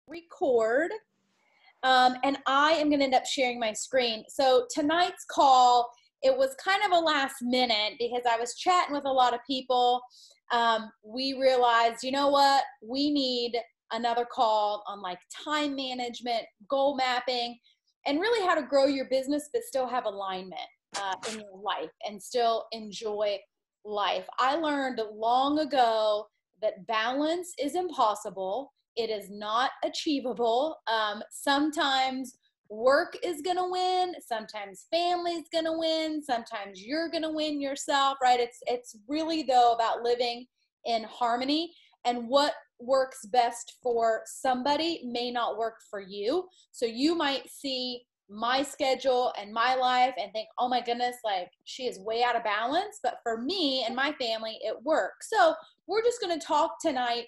record, and I am going to end up sharing my screen. So tonight's call, it was kind of a last minute because I was chatting with a lot of people. We realized, you know what, we need another call on like time management, goal mapping, and really how to grow your business but still have alignment in your life and still enjoy life. I learned long ago that balance is impossible. It is not achievable. Sometimes work is going to win. Sometimes family's going to win. Sometimes you're going to win yourself, right? It's really, though, about living in harmony, and what works best for somebody may not work for you. So you might see my schedule and my life and think, oh my goodness, like she is way out of balance. But for me and my family, it works. So we're just going to talk tonight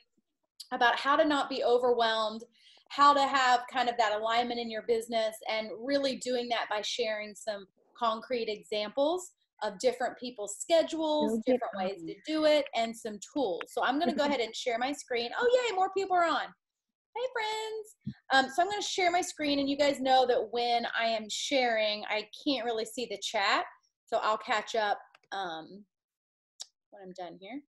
about how to not be overwhelmed, how to have kind of that alignment in your business, and really doing that by sharing some concrete examples of different people's schedules, different ways to do it, and some tools. So I'm going to go ahead and share my screen. Oh, yay, more people are on. Hey, friends. So I'm going to share my screen, and you guys know that when I am sharing, I can't really see the chat. So I'll catch up when I'm done here.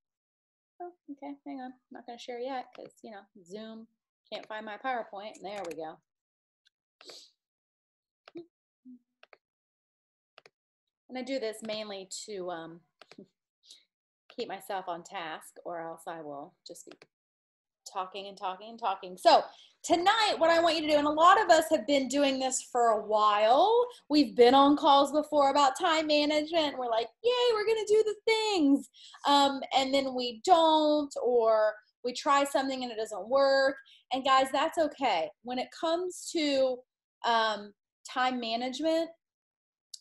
Oh, okay, hang on. I'm not going to share yet because, you know, Zoom can't find my PowerPoint. There we go. And I do this mainly to keep myself on task, or else I will just be talking and talking and talking. So tonight, what I want you to do, and a lot of us have been doing this for a while. We've been on calls before about time management. We're like, yay, we're going to do the things. And then we don't, or we try something and it doesn't work. And guys, that's okay. When it comes to time management,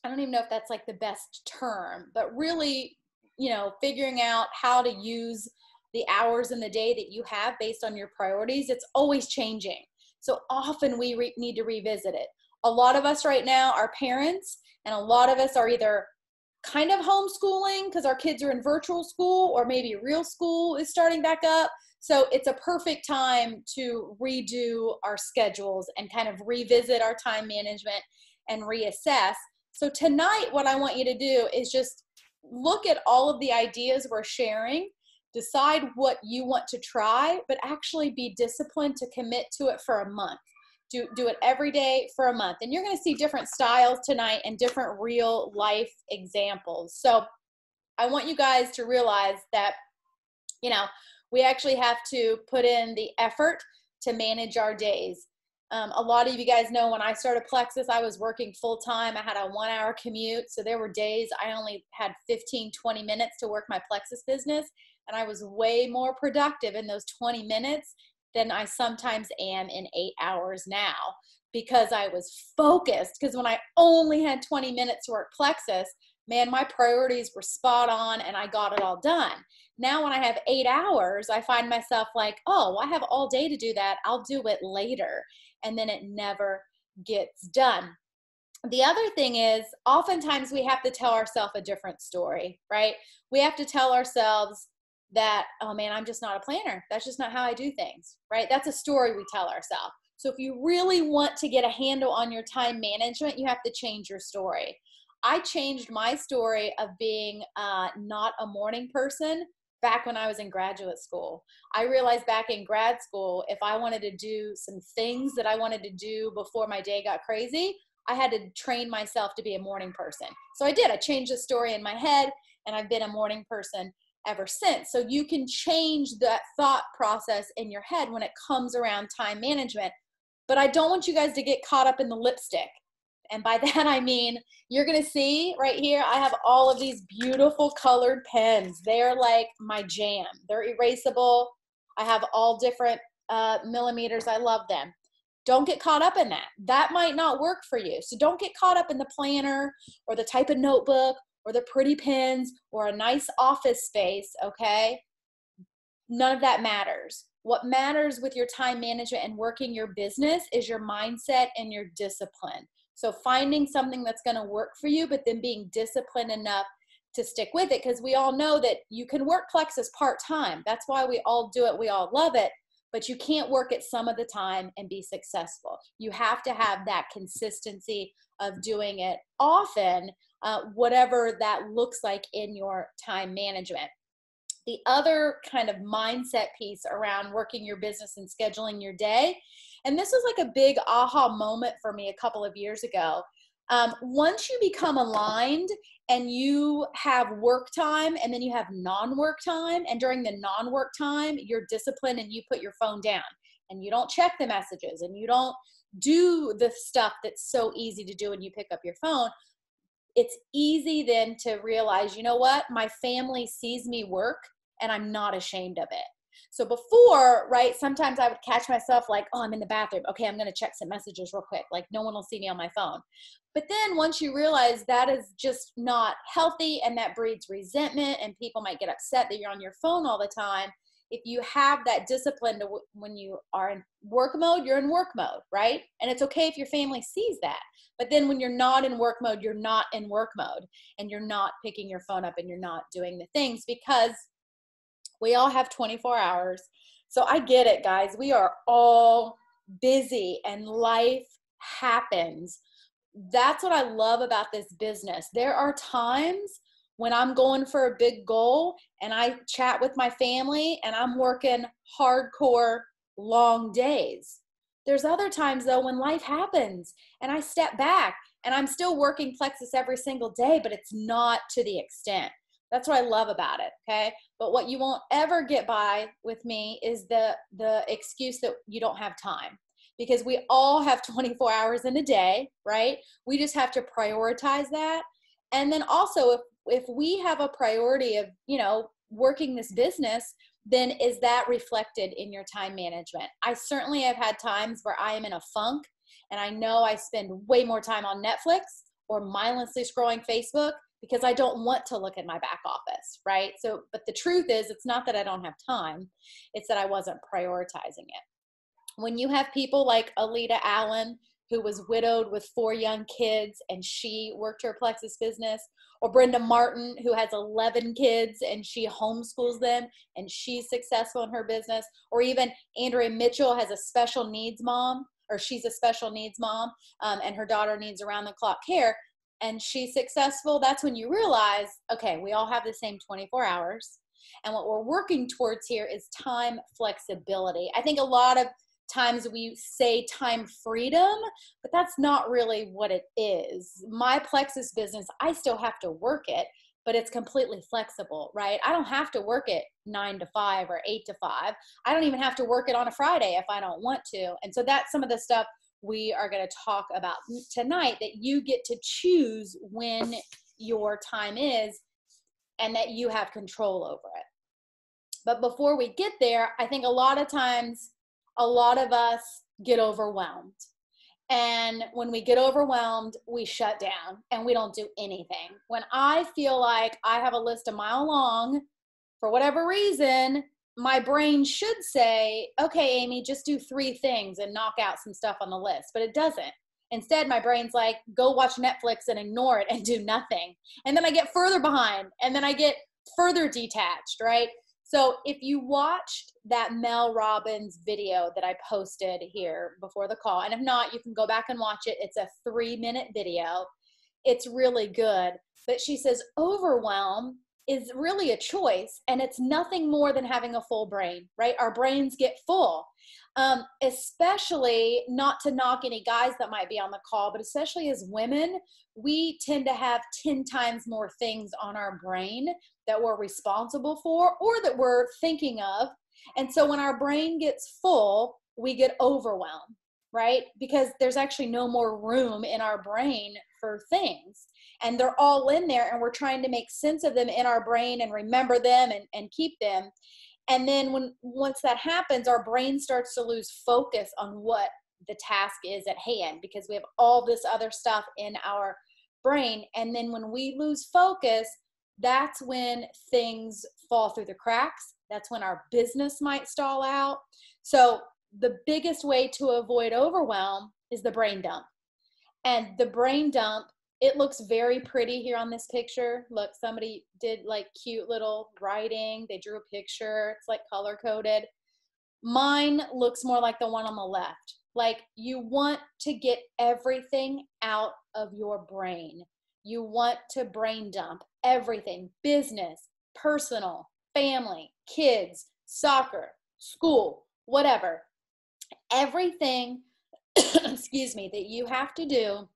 I don't even know if that's like the best term, but really, you know, figuring out how to use the hours in the day that you have based on your priorities, it's always changing. So often we need to revisit it. A lot of us right now are parents, and a lot of us are either kind of homeschooling because our kids are in virtual school, or maybe real school is starting back up. So it's a perfect time to redo our schedules and kind of revisit our time management and reassess. So tonight, what I want you to do is just look at all of the ideas we're sharing, decide what you want to try, but actually be disciplined to commit to it for a month. Do it every day for a month. And you're going to see different styles tonight and different real life examples. So I want you guys to realize that, you know, we actually have to put in the effort to manage our days. A lot of you guys know when I started Plexus, I was working full time. I had a 1-hour commute. So there were days I only had 15, 20 minutes to work my Plexus business. And I was way more productive in those 20 minutes than I sometimes am in 8 hours now, because I was focused. Because when I only had 20 minutes to work Plexus, man, my priorities were spot on and I got it all done. Now when I have 8 hours, I find myself like, oh, I have all day to do that. I'll do it later. And then it never gets done. The other thing is, oftentimes we have to tell ourselves a different story, right? We have to tell ourselves that, oh man, I'm just not a planner. That's just not how I do things, right? That's a story we tell ourselves. So if you really want to get a handle on your time management, you have to change your story. I changed my story of being not a morning person back when I was in graduate school. I realized back in grad school, if I wanted to do some things that I wanted to do before my day got crazy, I had to train myself to be a morning person. So I did. I changed the story in my head, and I've been a morning person ever since. So you can change that thought process in your head when it comes around time management. But I don't want you guys to get caught up in the lipstick. And by that, I mean, you're going to see right here, I have all of these beautiful colored pens. They're like my jam. They're erasable. I have all different millimeters. I love them. Don't get caught up in that. That might not work for you. So don't get caught up in the planner or the type of notebook or the pretty pens or a nice office space, okay? None of that matters. What matters with your time management and working your business is your mindset and your discipline. So finding something that's going to work for you, but then being disciplined enough to stick with it, because we all know that you can work Plexus part-time. That's why we all do it. We all love it. but you can't work it some of the time and be successful. You have to have that consistency of doing it often, whatever that looks like in your time management. The other kind of mindset piece around working your business and scheduling your day, and this was like a big aha moment for me a couple of years ago. Once you become aligned and you have work time and then you have non-work time, and during the non-work time, you're disciplined and you put your phone down and you don't check the messages and you don't do the stuff that's so easy to do when you pick up your phone, it's easy then to realize, you know what, my family sees me work and I'm not ashamed of it. So before, right, sometimes I would catch myself like, oh, I'm in the bathroom. Okay, I'm going to check some messages real quick. Like no one will see me on my phone. But then once you realize that is just not healthy and that breeds resentment and people might get upset that you're on your phone all the time, if you have that discipline to when you are in work mode, you're in work mode, right? And it's okay if your family sees that. But then when you're not in work mode, you're not in work mode and you're not picking your phone up and you're not doing the things, because we all have 24 hours. So I get it, guys. We are all busy and life happens. That's what I love about this business. There are times when I'm going for a big goal and I chat with my family and I'm working hardcore long days. There's other times though when life happens and I step back and I'm still working Plexus every single day, but it's not to the extent. That's what I love about it, okay? But what you won't ever get by with me is the excuse that you don't have time, because we all have 24 hours in a day, right? We just have to prioritize that. And then also if we have a priority of, you know, working this business, then is that reflected in your time management? I certainly have had times where I am in a funk and I know I spend way more time on Netflix or mindlessly scrolling Facebook because I don't want to look at my back office, right? So, but the truth is, it's not that I don't have time, it's that I wasn't prioritizing it. When you have people like Alita Allen, who was widowed with 4 young kids and she worked her Plexus business, or Brenda Martin, who has 11 kids and she homeschools them and she's successful in her business, or even Andrea Mitchell has a special needs mom, or she's a special needs mom, and her daughter needs around-the-clock care, and she's successful. That's when you realize, okay, we all have the same 24 hours. And what we're working towards here is time flexibility. I think a lot of times we say time freedom, but that's not really what it is. My Plexus business, I still have to work it, but it's completely flexible, right? I don't have to work it 9 to 5 or 8 to 5. I don't even have to work it on a Friday if I don't want to. And so that's some of the stuff we are going to talk about tonight, that you get to choose when your time is and that you have control over it. But before we get there, I think a lot of times, a lot of us get overwhelmed. And when we get overwhelmed, we shut down and we don't do anything. When I feel like I have a list a mile long, for whatever reason, my brain should say, okay, Amy, just do 3 things and knock out some stuff on the list, but it doesn't. Instead, my brain's like, go watch Netflix and ignore it and do nothing. And then I get further behind and then I get further detached, right? So if you watched that Mel Robbins video that I posted here before the call, and if not, you can go back and watch it. It's a 3-minute video. It's really good. But she says overwhelm is really a choice, and it's nothing more than having a full brain, right? Our brains get full, especially, not to knock any guys that might be on the call, but especially as women, we tend to have 10 times more things on our brain that we're responsible for or that we're thinking of. And so when our brain gets full, we get overwhelmed, right? Because there's actually no more room in our brain for things. And they're all in there and we're trying to make sense of them in our brain and remember them and keep them. And then once that happens, our brain starts to lose focus on what the task is at hand because we have all this other stuff in our brain. And then when we lose focus, that's when things fall through the cracks. That's when our business might stall out. So the biggest way to avoid overwhelm is the brain dump. And the brain dump, it looks very pretty here on this picture. Look, somebody did like cute little writing. They drew a picture. It's like color coded. Mine looks more like the one on the left. Like you want to get everything out of your brain. You want to brain dump everything, business, personal, family, kids, soccer, school, whatever. Everything, excuse me, that you have to do,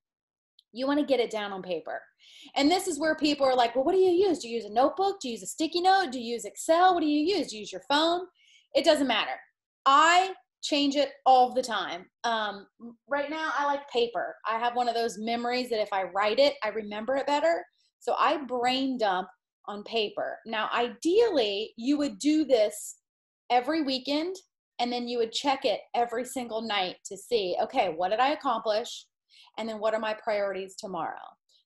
you want to get it down on paper. And this is where people are like, well, what do you use? Do you use a notebook? Do you use a sticky note? Do you use Excel? What do you use? Do you use your phone? It doesn't matter. I change it all the time. Right now, I like paper. I have one of those memories that if I write it, I remember it better. So I brain dump on paper. Now, ideally, you would do this every weekend, and then you would check it every single night to see, okay, what did I accomplish? And then what are my priorities tomorrow?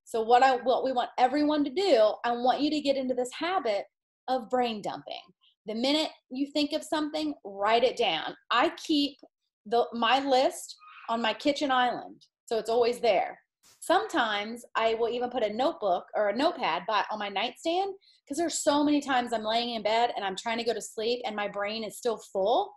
So what we want everyone to do, I want you to get into this habit of brain dumping. The minute you think of something, write it down. I keep my list on my kitchen island, so it's always there. Sometimes I will even put a notebook or a notepad on my nightstand, because there's so many times I'm laying in bed and I'm trying to go to sleep and my brain is still full.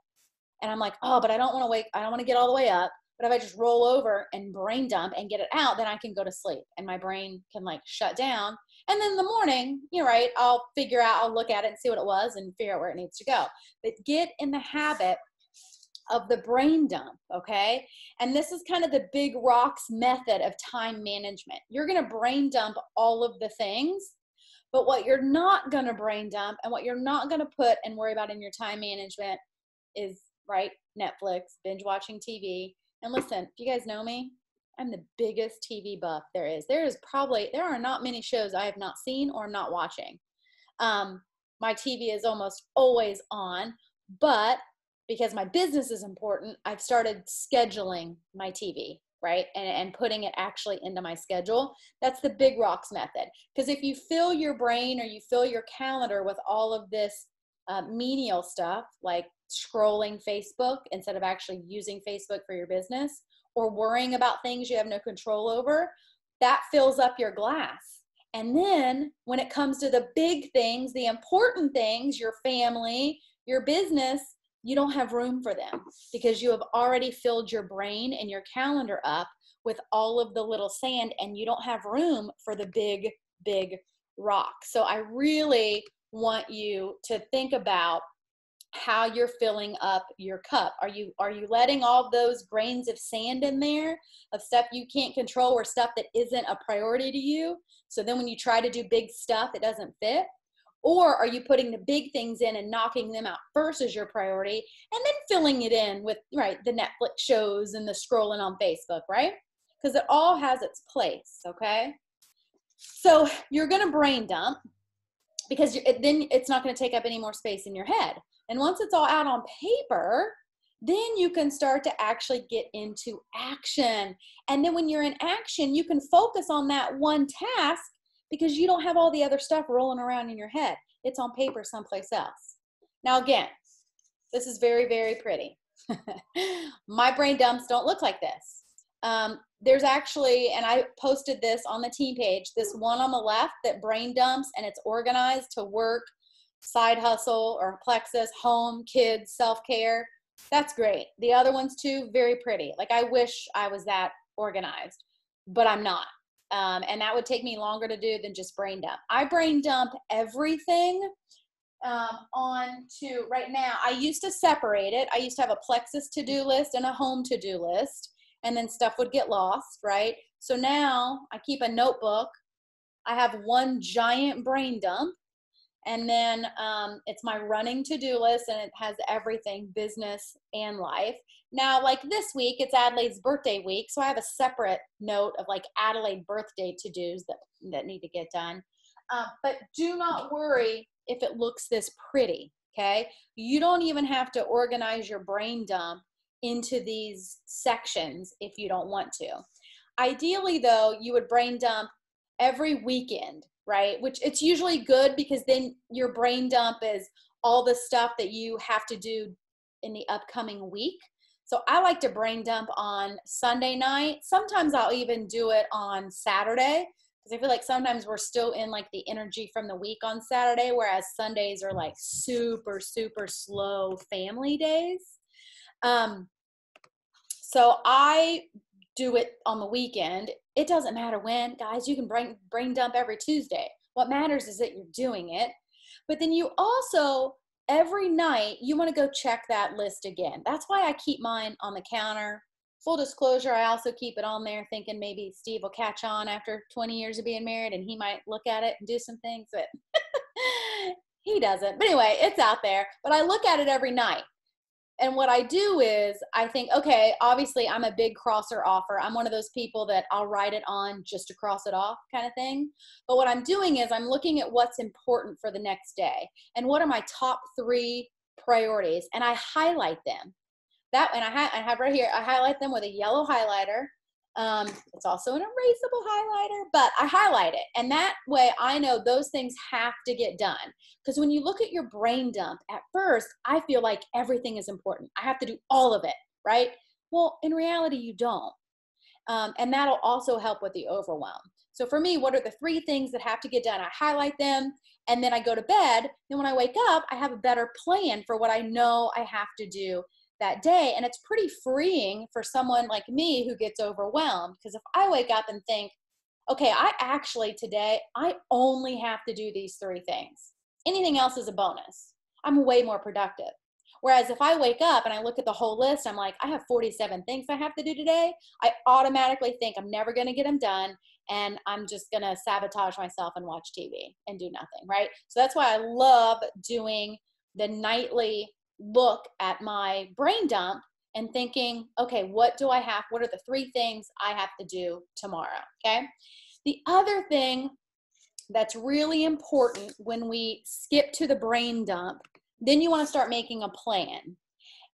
And I'm like, oh, but I don't want to wake, I don't want to get all the way up. But if I just roll over and brain dump and get it out, then I can go to sleep and my brain can like shut down. And then in the morning, you're right, I'll look at it and see what it was and figure out where it needs to go. But get in the habit of the brain dump, okay? And this is kind of the big rocks method of time management. You're going to brain dump all of the things, but what you're not going to brain dump and what you're not going to put and worry about in your time management is, right, Netflix, binge watching TV. And listen, if you guys know me, I'm the biggest TV buff there is. There are not many shows I have not seen or I'm not watching. My TV is almost always on, but because my business is important, I've started scheduling my TV, right? And putting it actually into my schedule. That's the big rocks method. Because if you fill your brain or you fill your calendar with all of this menial stuff, like scrolling Facebook instead of actually using Facebook for your business, or worrying about things you have no control over, that fills up your glass. And then when it comes to the big things, the important things, your family, your business, you don't have room for them because you have already filled your brain and your calendar up with all of the little sand, and you don't have room for the big, big rock. So I really want you to think about how you're filling up your cup. Are you letting all those grains of sand in there of stuff you can't control or stuff that isn't a priority to you? So then when you try to do big stuff, it doesn't fit? Or are you putting the big things in and knocking them out first as your priority and then filling it in with, right, the Netflix shows and the scrolling on Facebook, right? Because it all has its place, okay? So you're going to brain dump because then it's not going to take up any more space in your head. And once it's all out on paper, then you can start to actually get into action. And then when you're in action, you can focus on that one task because you don't have all the other stuff rolling around in your head. It's on paper someplace else. Now, again, this is very, very pretty. My brain dumps don't look like this. There's actually, and I posted this on the team page, this one on the left that brain dumps and it's organized to work, side hustle or plexus, home, kids, self-care. That's great. The other ones too, very pretty. Like I wish I was that organized, but I'm not. And that would take me longer to do than just brain dump. I brain dump everything onto, right now, I used to separate it. I used to have a plexus to-do list and a home to-do list, and then stuff would get lost, right? So now I keep a notebook. I have one giant brain dump. And then it's my running to-do list, and it has everything, business and life. Now, like this week, it's Adelaide's birthday week, so I have a separate note of like Adelaide birthday to-dos that need to get done. But do not worry if it looks this pretty, okay? You don't even have to organize your brain dump into these sections if you don't want to. Ideally, though, you would brain dump every weekend, right? Which it's usually good because then your brain dump is all the stuff that you have to do in the upcoming week. So I like to brain dump on Sunday night. Sometimes I'll even do it on Saturday because I feel like sometimes we're still in like the energy from the week on Saturday, whereas Sundays are like super, super slow family days. So I do it on the weekend. It doesn't matter when, guys. You can brain dump every Tuesday. What matters is that you're doing it. But then you also, every night, you want to go check that list again. That's why I keep mine on the counter. Full disclosure, I also keep it on there thinking maybe Steve will catch on after 20 years of being married and he might look at it and do some things, but he doesn't. But anyway, it's out there. But I look at it every night. And what I do is I think, okay, obviously I'm a big crosser offer. I'm one of those people that I'll write it on just to cross it off kind of thing. But what I'm doing is I'm looking at what's important for the next day and what are my top 3 priorities, and I highlight them. And I have right here, I highlight them with a yellow highlighter. It's also an erasable highlighter, but I highlight it. And that way I know those things have to get done. Because when you look at your brain dump, at first, I feel like everything is important. I have to do all of it, right? Well, in reality, you don't. And that'll also help with the overwhelm. So for me, what are the 3 things that have to get done? I highlight them, and then I go to bed. Then when I wake up, I have a better plan for what I know I have to do that day. And it's pretty freeing for someone like me who gets overwhelmed, because if I wake up and think, okay, today, I only have to do these 3 things. Anything else is a bonus. I'm way more productive. Whereas if I wake up and I look at the whole list, I'm like, I have 47 things I have to do today. I automatically think I'm never going to get them done. And I'm just going to sabotage myself and watch TV and do nothing, right? So that's why I love doing the nightly look at my brain dump and thinking, okay, what are the 3 things I have to do tomorrow? Okay. The other thing that's really important when we skip to the brain dump, then you want to start making a plan.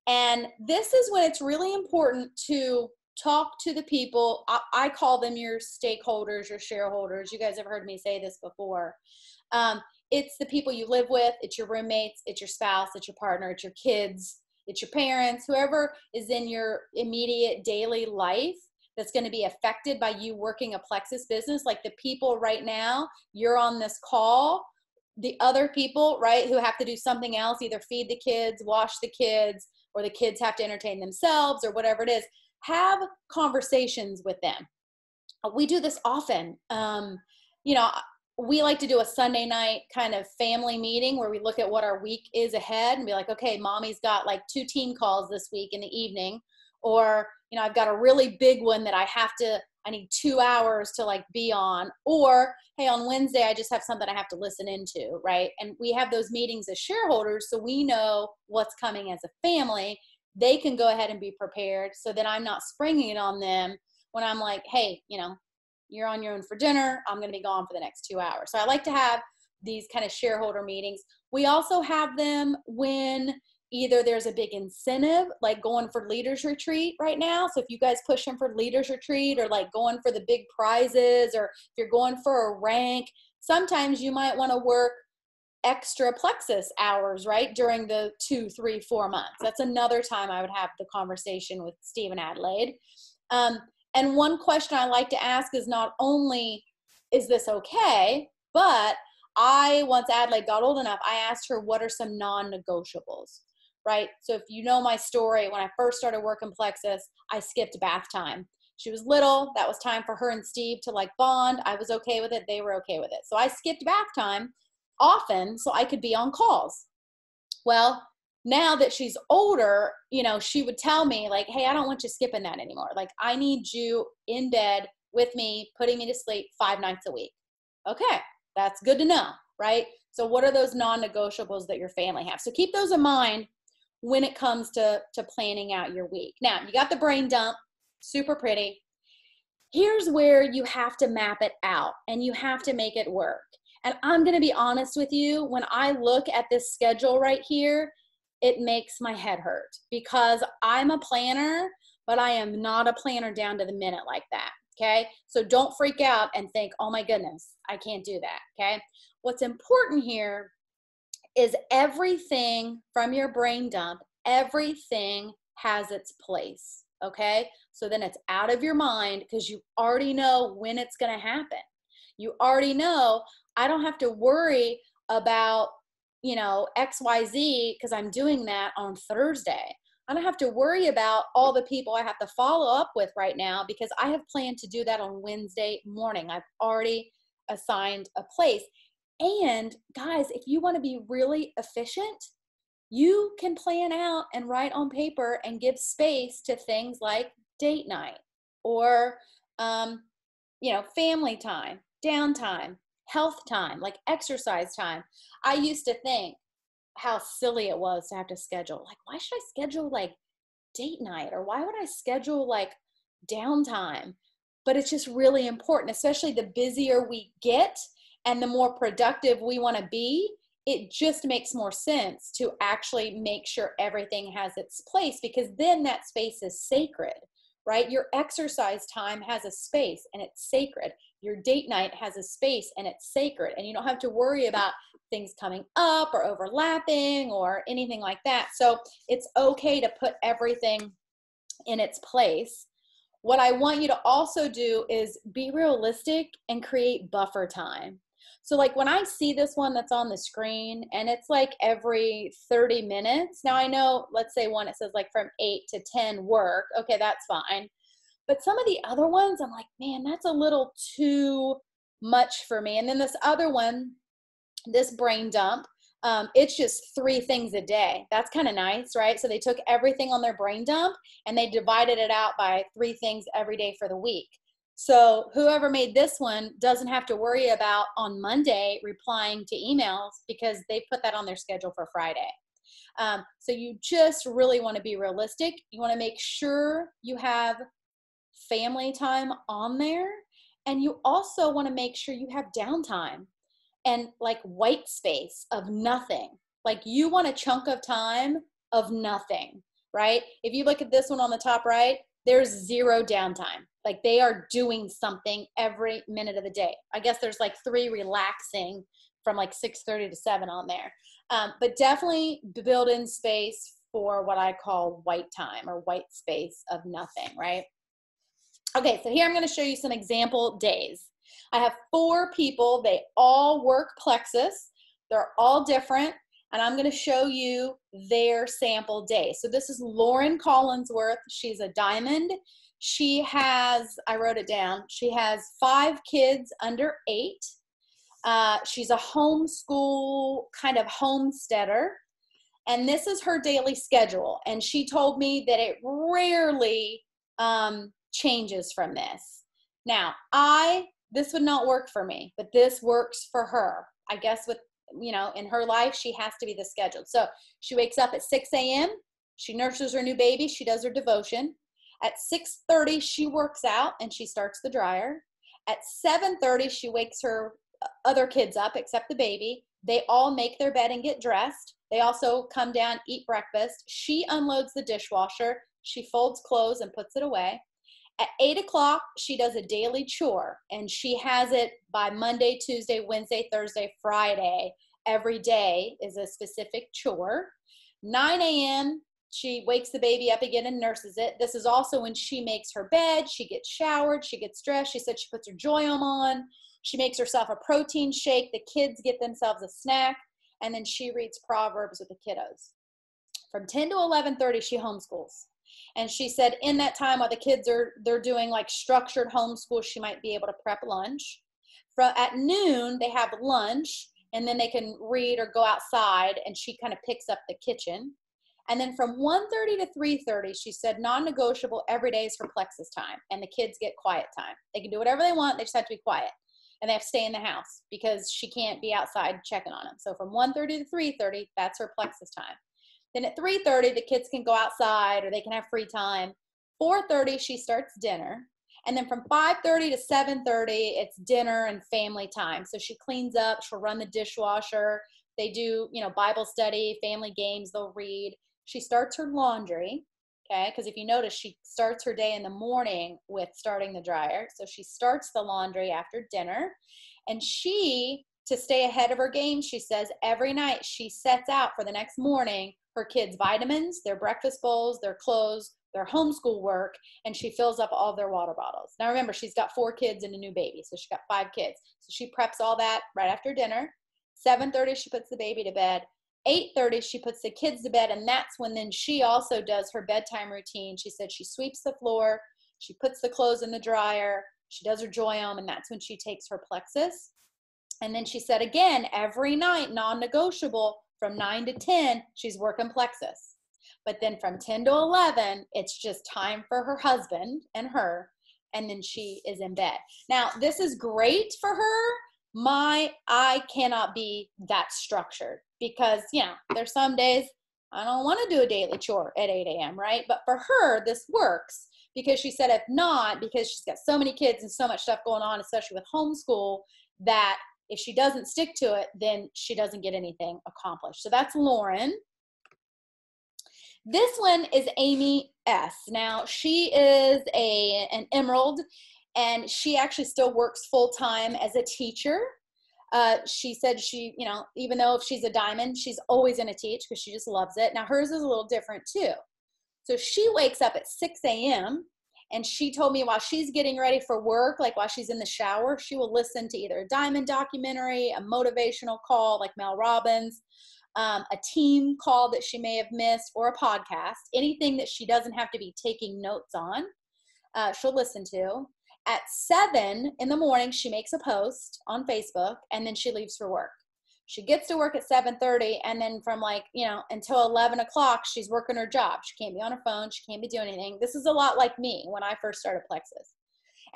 And this is when it's really important to talk to the people. I call them your stakeholders, your shareholders. You guys have heard me say this before. It's the people you live with, it's your roommates, it's your spouse, it's your partner, it's your kids, it's your parents, whoever is in your immediate daily life that's going to be affected by you working a Plexus business. Like the people right now, you're on this call, the other people, right, who have to do something else, either feed the kids, wash the kids, or the kids have to entertain themselves or whatever it is, have conversations with them. We do this often. We like to do a Sunday night kind of family meeting where we look at what our week is ahead and be like, okay, mommy's got like 2 team calls this week in the evening, or, I've got a really big one that I need 2 hours to like be on, or, hey, on Wednesday, I just have something I have to listen into, right? And we have those meetings as shareholders so we know what's coming as a family. They can go ahead and be prepared so that I'm not springing it on them when I'm like, hey, you're on your own for dinner. I'm going to be gone for the next 2 hours. So I like to have these kind of shareholder meetings. We also have them when either there's a big incentive, like going for leaders retreat right now. So if you guys pushing for leaders retreat or like going for the big prizes, or if you're going for a rank, sometimes you might want to work extra Plexus hours, right, during the 2, 3, 4 months. That's another time I would have the conversation with Steve and Adelaide. And one question I like to ask is not only, is this okay, but once Adelaide got old enough, I asked her, what are some non-negotiables, right? So if you know my story, when I first started working Plexus, I skipped bath time. She was little. That was time for her and Steve to like bond. I was okay with it. They were okay with it. So I skipped bath time often so I could be on calls. Well, now that she's older, she would tell me like, hey, I don't want you skipping that anymore. Like, I need you in bed with me, putting me to sleep 5 nights a week. Okay, that's good to know, right? So what are those non-negotiables that your family have? So keep those in mind when it comes to planning out your week. Now, you got the brain dump, super pretty. Here's where you have to map it out and you have to make it work. And I'm going to be honest with you, when I look at this schedule right here, it makes my head hurt because I'm a planner, but I am not a planner down to the minute like that, okay? So don't freak out and think, oh my goodness, I can't do that, okay? What's important here is everything from your brain dump, everything has its place, okay? So then it's out of your mind because you already know when it's going to happen. You already know I don't have to worry about XYZ because I'm doing that on Thursday. I don't have to worry about all the people I have to follow up with right now because I have planned to do that on Wednesday morning. I've already assigned a place. And guys, if you want to be really efficient, you can plan out and write on paper and give space to things like date night or, family time, downtime, health time, like exercise time. I used to think how silly it was to have to schedule. Like, why should I schedule like date night or why would I schedule like downtime? But it's just really important, especially the busier we get and the more productive we want to be. It just makes more sense to actually make sure everything has its place because then that space is sacred, right? Your exercise time has a space and it's sacred. Your date night has a space and it's sacred. And you don't have to worry about things coming up or overlapping or anything like that. So it's okay to put everything in its place. What I want you to also do is be realistic and create buffer time. So like when I see this one that's on the screen and it's like every 30 minutes. Now I know, let's say one, it says like from 8 to 10 work. Okay, that's fine. But some of the other ones, I'm like, man, that's a little too much for me. And then this other one, this brain dump, it's just 3 things a day. That's kind of nice, right? So they took everything on their brain dump and they divided it out by 3 things every day for the week. So whoever made this one doesn't have to worry about on Monday replying to emails because they put that on their schedule for Friday. So you just really want to be realistic. You want to make sure you have family time on there. And you also want to make sure you have downtime and like white space of nothing. Like you want a chunk of time of nothing, right? If you look at this one on the top right, there's 0 downtime. Like they are doing something every minute of the day. I guess there's like 3 relaxing from like 6:30 to 7 on there. But definitely build in space for what I call white time or white space of nothing, right? Okay, so here I'm going to show you some example days. I have 4 people. They all work plexus. They're all different. And I'm going to show you their sample day. So this is Lauren Collinsworth. She's a diamond. She has, I wrote it down, she has 5 kids under 8. She's a homeschool kind of homesteader. And this is her daily schedule. And she told me that it rarely changes from this. Now, this would not work for me, but this works for her. I guess with, in her life, she has to be the scheduled. So she wakes up at 6 a.m. She nurses her new baby. She does her devotion. At 6:30, she works out and she starts the dryer. At 7:30, she wakes her other kids up except the baby. They all make their bed and get dressed. They also come down, eat breakfast. She unloads the dishwasher. She folds clothes and puts it away. At 8 o'clock, she does a daily chore, and she has it by Monday, Tuesday, Wednesday, Thursday, Friday. Every day is a specific chore. 9 a.m., she wakes the baby up again and nurses it. This is also when she makes her bed. She gets showered. She gets dressed. She said she puts her Joyom on. She makes herself a protein shake. The kids get themselves a snack, and then she reads Proverbs with the kiddos. From 10 to 11:30, she homeschools. And she said in that time while the kids they're doing like structured homeschool, she might be able to prep lunch. At noon, they have lunch, and then they can read or go outside, and she kind of picks up the kitchen. And then from 1:30 to 3:30, she said non-negotiable every day is her plexus time, and the kids get quiet time. They can do whatever they want. They just have to be quiet, and they have to stay in the house because she can't be outside checking on them. So from 1:30 to 3:30, that's her plexus time. Then at 3:30, the kids can go outside or they can have free time. 4:30, she starts dinner. And then from 5:30 to 7:30, it's dinner and family time. So she cleans up, she'll run the dishwasher. They do, Bible study, family games, they'll read. She starts her laundry, okay? Because if you notice, she starts her day in the morning with starting the dryer. So she starts the laundry after dinner. And to stay ahead of her game, she says every night she sets out for the next morning her kids' vitamins, their breakfast bowls, their clothes, their homeschool work, and she fills up all of their water bottles. Now remember, she's got 4 kids and a new baby, so she's got 5 kids. So she preps all that right after dinner. 7:30, she puts the baby to bed. 8:30, she puts the kids to bed, and that's when then she also does her bedtime routine. She said she sweeps the floor, she puts the clothes in the dryer, she does her Joyome, and that's when she takes her Plexus. And then she said again, every night, non-negotiable, from 9 to 10, she's working Plexus. But then from 10 to 11, it's just time for her husband and her, and then she is in bed. Now, this is great for her. I cannot be that structured because, there's some days I don't want to do a daily chore at 8 a.m., right? But for her, this works because she said if not, because she's got so many kids and so much stuff going on, especially with homeschool, that if she doesn't stick to it, then she doesn't get anything accomplished. So that's Lauren. This one is Amy S. Now, she is an Emerald, and she actually still works full-time as a teacher. She said she, even though if she's a Diamond, she's always going to teach because she just loves it. Now, hers is a little different too. So she wakes up at 6 a.m., and she told me while she's getting ready for work, like while she's in the shower, she will listen to either a Diamond documentary, a motivational call like Mel Robbins, a team call that she may have missed, or a podcast, anything that she doesn't have to be taking notes on, she'll listen to. At 7 in the morning, she makes a post on Facebook, and then she leaves for work. She gets to work at 7:30, and then from until 11 o'clock, she's working her job. She can't be on her phone. She can't be doing anything. This is a lot like me when I first started Plexus.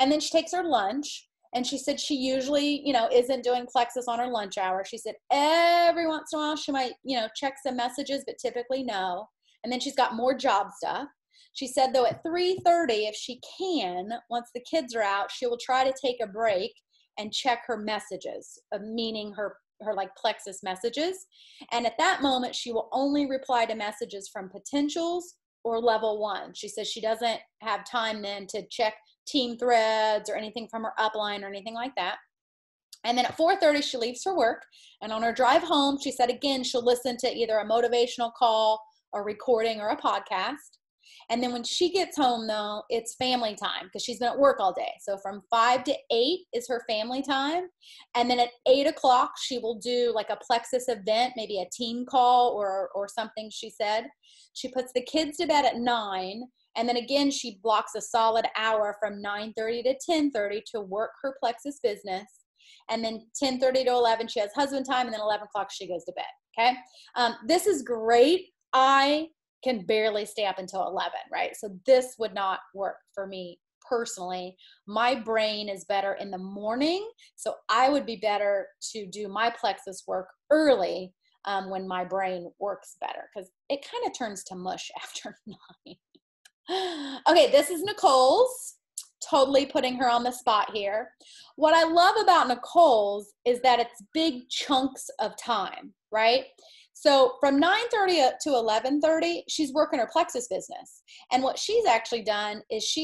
And then she takes her lunch, and she said she usually, isn't doing Plexus on her lunch hour. She said every once in a while she might, check some messages, but typically no. And then she's got more job stuff. She said, though, at 3:30, if she can, once the kids are out, she will try to take a break and check her messages, meaning her Plexus messages. And at that moment, she will only reply to messages from potentials or level 1. She says she doesn't have time then to check team threads or anything from her upline or anything like that. And then at 4:30, she leaves for work. And on her drive home, she said, again, she'll listen to either a motivational call, a recording, or a podcast. And then when she gets home, though, it's family time because she's been at work all day. So from 5 to 8 is her family time. And then at 8 o'clock, she will do like a Plexus event, maybe a team call or something, she said. She puts the kids to bed at 9. And then again, she blocks a solid hour from 9:30 to 10:30 to work her Plexus business. And then 10:30 to 11, she has husband time. And then 11 o'clock, she goes to bed. Okay. This is great. I can barely stay up until 11, right? So this would not work for me personally. My brain is better in the morning. So I would be better to do my Plexus work early when my brain works better because it kind of turns to mush after 9. Okay, this is Nicole's. Totally putting her on the spot here. What I love about Nicole's is that it's big chunks of time, right? So from 9:30 to 11:30, she's working her Plexus business. And what she's actually done is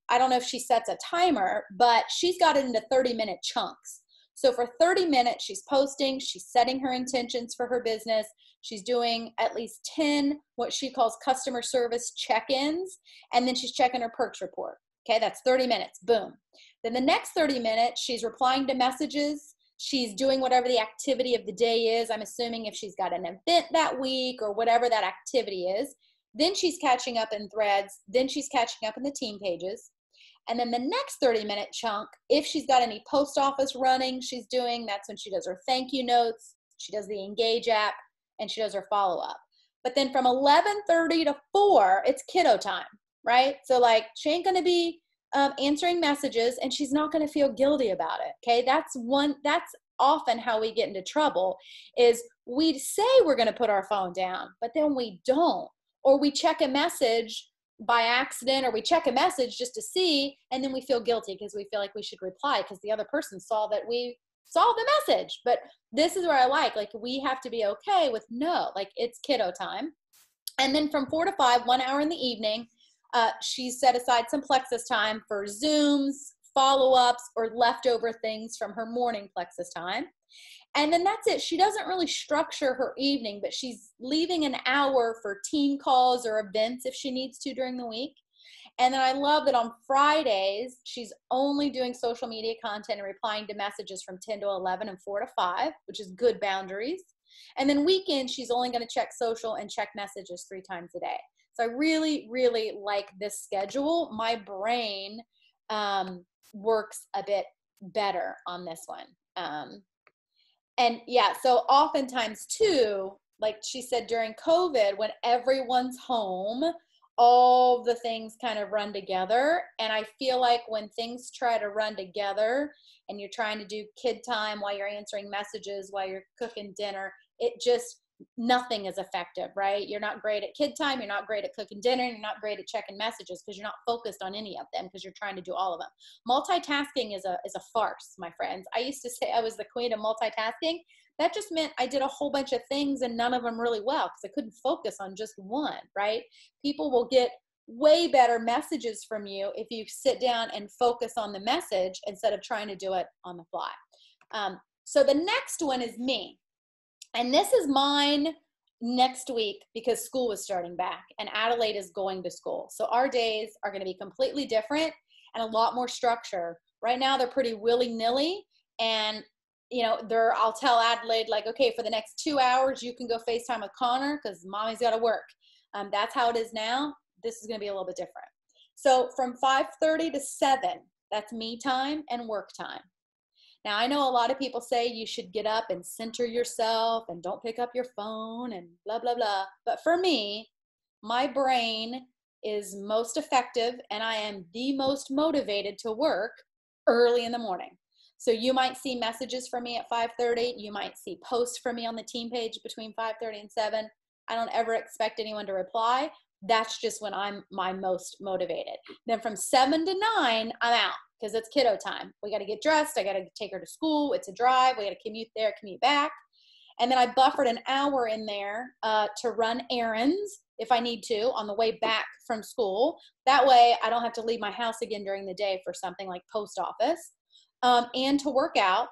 I don't know if she sets a timer, but she's got it into 30-minute chunks. So for 30 minutes, she's posting, she's setting her intentions for her business. She's doing at least 10, what she calls customer service check-ins. And then she's checking her perks report. Okay, that's 30 minutes, boom. Then the next 30 minutes, she's replying to messages. She's doing whatever the activity of the day is. I'm assuming if she's got an event that week or whatever that activity is. Then she's catching up in threads. Then she's catching up in the team pages. And then the next 30-minute chunk, if she's got any post office running she's doing, that's when she does her thank you notes. She does the Engage app, and she does her follow-up. But then from 11:30 to 4, it's kiddo time, right? So she ain't going to be answering messages, and she's not going to feel guilty about it. Okay. That's often how we get into trouble is we say we're going to put our phone down, but then we don't, or we check a message by accident, or we check a message just to see, and then we feel guilty because we feel like we should reply because the other person saw that we saw the message. But this is where I like we have to be okay with it's kiddo time. And then from 4 to 5, 1 hour in the evening, she set aside some Plexus time for Zooms, follow-ups, or leftover things from her morning Plexus time. And then that's it. She doesn't really structure her evening, but she's leaving an hour for team calls or events if she needs to during the week. And then I love that on Fridays, she's only doing social media content and replying to messages from 10 to 11 and 4 to 5, which is good boundaries. And then weekends, she's only going to check social and check messages 3 times a day. So I really, really like this schedule. My brain works a bit better on this one. And yeah, so oftentimes too, like she said, during COVID, when everyone's home, all the things kind of run together. And I feel like when things try to run together and you're trying to do kid time while you're answering messages, while you're cooking dinner, it just, nothing is effective, right? You're not great at kid time. You're not great at cooking dinner. You're not great at checking messages because you're not focused on any of them because you're trying to do all of them. Multitasking is a farce, my friends. I used to say I was the queen of multitasking. That just meant I did a whole bunch of things and none of them really well because I couldn't focus on just one, right? People will get way better messages from you if you sit down and focus on the message instead of trying to do it on the fly. So the next one is me. And this is mine next week because school is starting back and Adelaide is going to school. So our days are going to be completely different and a lot more structure. Right now, they're pretty willy-nilly. And, you know, I'll tell Adelaide, like, okay, for the next 2 hours, you can go FaceTime with Connor because mommy's got to work. That's how it is now. This is going to be a little bit different. So from 5:30 to 7, that's me time and work time. Now, I know a lot of people say you should get up and center yourself and don't pick up your phone and blah, blah, blah. But for me, my brain is most effective and I am the most motivated to work early in the morning. So you might see messages from me at 5:30. You might see posts from me on the team page between 5:30 and 7. I don't ever expect anyone to reply. That's just when I'm my most motivated. Then from 7 to 9, I'm out because it's kiddo time. We got to get dressed. I got to take her to school. It's a drive. We got to commute there, commute back. And then I buffered an hour in there to run errands if I need to on the way back from school. That way I don't have to leave my house again during the day for something like post office. And to work out,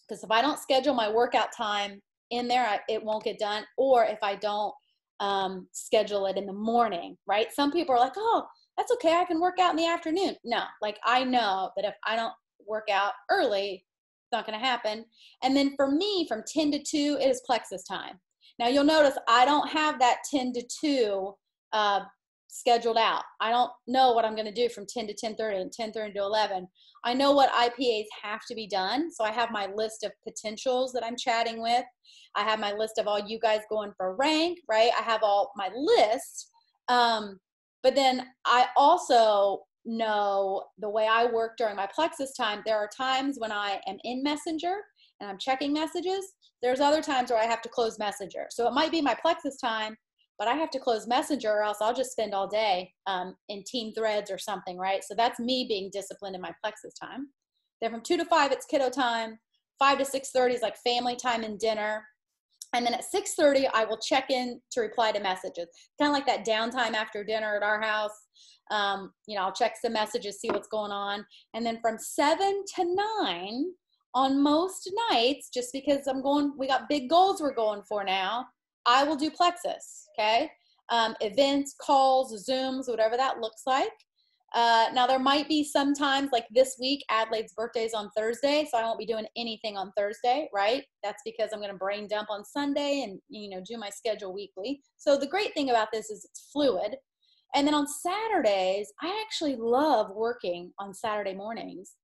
because if I don't schedule my workout time in there, it won't get done. Or if I don't schedule it in the morning, right? Some people are like, oh, that's okay, I can work out in the afternoon. No, like I know that if I don't work out early, it's not going to happen. And then for me, from 10 to 2, it is plexus time. Now you'll notice I don't have that 10 to 2 scheduled out. I don't know what I'm going to do from 10 to 10:30 and 10:30 to 11. I know what IPAs have to be done. So I have my list of potentials that I'm chatting with. I have my list of all you guys going for rank, right? I have all my list. But then I also know the way I work during my plexus time, there are times when I am in Messenger and I'm checking messages. There's other times where I have to close Messenger. So it might be my plexus time, but I have to close Messenger or else I'll just spend all day in team threads or something, right? So that's me being disciplined in my plexus time. Then from 2 to 5, it's kiddo time. 5 to 6:30 is like family time and dinner. And then at 6:30, I will check in to reply to messages. Kind of like that downtime after dinner at our house. You know, I'll check some messages, see what's going on. And then from 7 to 9 on most nights, just because we got big goals we're going for now, I will do plexus, okay? Events, calls, Zooms, whatever that looks like. Now there might be sometimes like this week, Adelaide's birthday is on Thursday, so I won't be doing anything on Thursday, right? That's because I'm going to brain dump on Sunday and, you know, do my schedule weekly. So the great thing about this is it's fluid. And then on Saturdays, I actually love working on Saturday mornings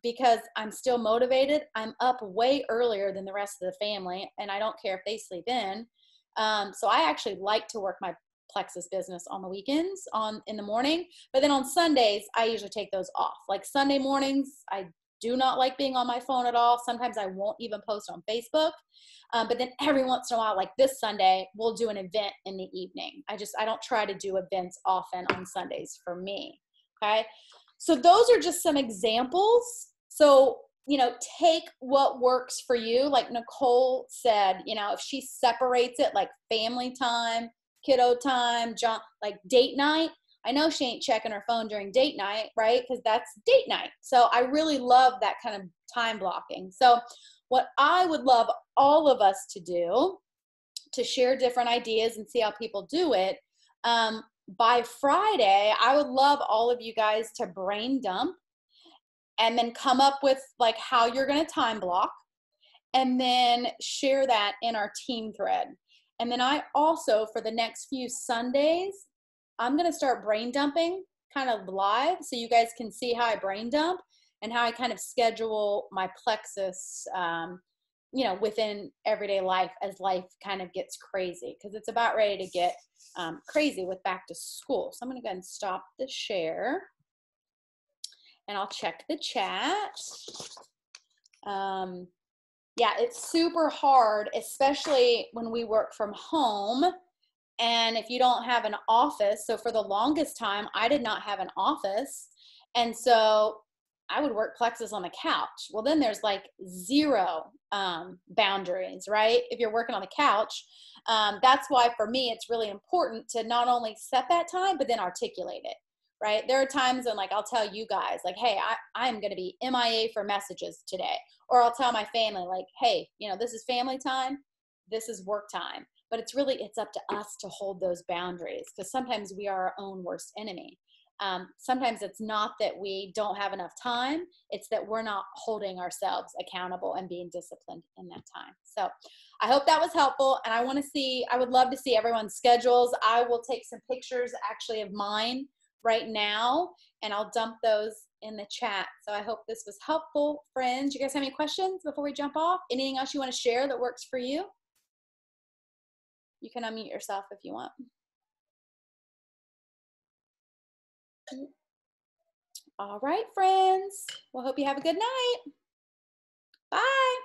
because I'm still motivated. I'm up way earlier than the rest of the family, and I don't care if they sleep in. So I actually like to work my plexus business on the weekends in the morning, but then on Sundays, I usually take those off. Like Sunday mornings, I do not like being on my phone at all. Sometimes I won't even post on Facebook. But then every once in a while, like this Sunday, we'll do an event in the evening. I don't try to do events often on Sundays for me. Okay. So those are just some examples. So, you know, take what works for you. Like Nicole said, you know, if she separates it like family time, kiddo time, like date night, I know she ain't checking her phone during date night, right? Because that's date night. So I really love that kind of time blocking. So what I would love all of us to do to share different ideas and see how people do it, by Friday, I would love all of you guys to brain dump and then come up with like how you're going to time block. and then share that in our team thread. And then I also, for the next few Sundays, I'm going to start brain dumping kind of live so you guys can see how I brain dump and how I kind of schedule my plexus, you know, within everyday life as life kind of gets crazy, because it's about ready to get crazy with back to school. So I'm going to go ahead and stop the share and I'll check the chat. Yeah, it's super hard, especially when we work from home and if you don't have an office. So for the longest time, I did not have an office. And so I would work plexus on the couch. Well, then there's like zero boundaries, right? If you're working on the couch. That's why for me, it's really important to not only set that time, but then articulate it, right? There are times when like, I'll tell you guys like, hey, I'm going to be MIA for messages today. Or I'll tell my family like, hey, you know, this is family time. This is work time. But it's up to us to hold those boundaries, because sometimes we are our own worst enemy. Sometimes it's not that we don't have enough time. It's that we're not holding ourselves accountable and being disciplined in that time. So I hope that was helpful. And I would love to see everyone's schedules. I will take some pictures actually of mine right now, and I'll dump those in the chat. So I hope this was helpful, friends. You guys have any questions before we jump off? Anything else you want to share that works for you? You can unmute yourself if you want. All right, friends. Well, hope you have a good night. Bye.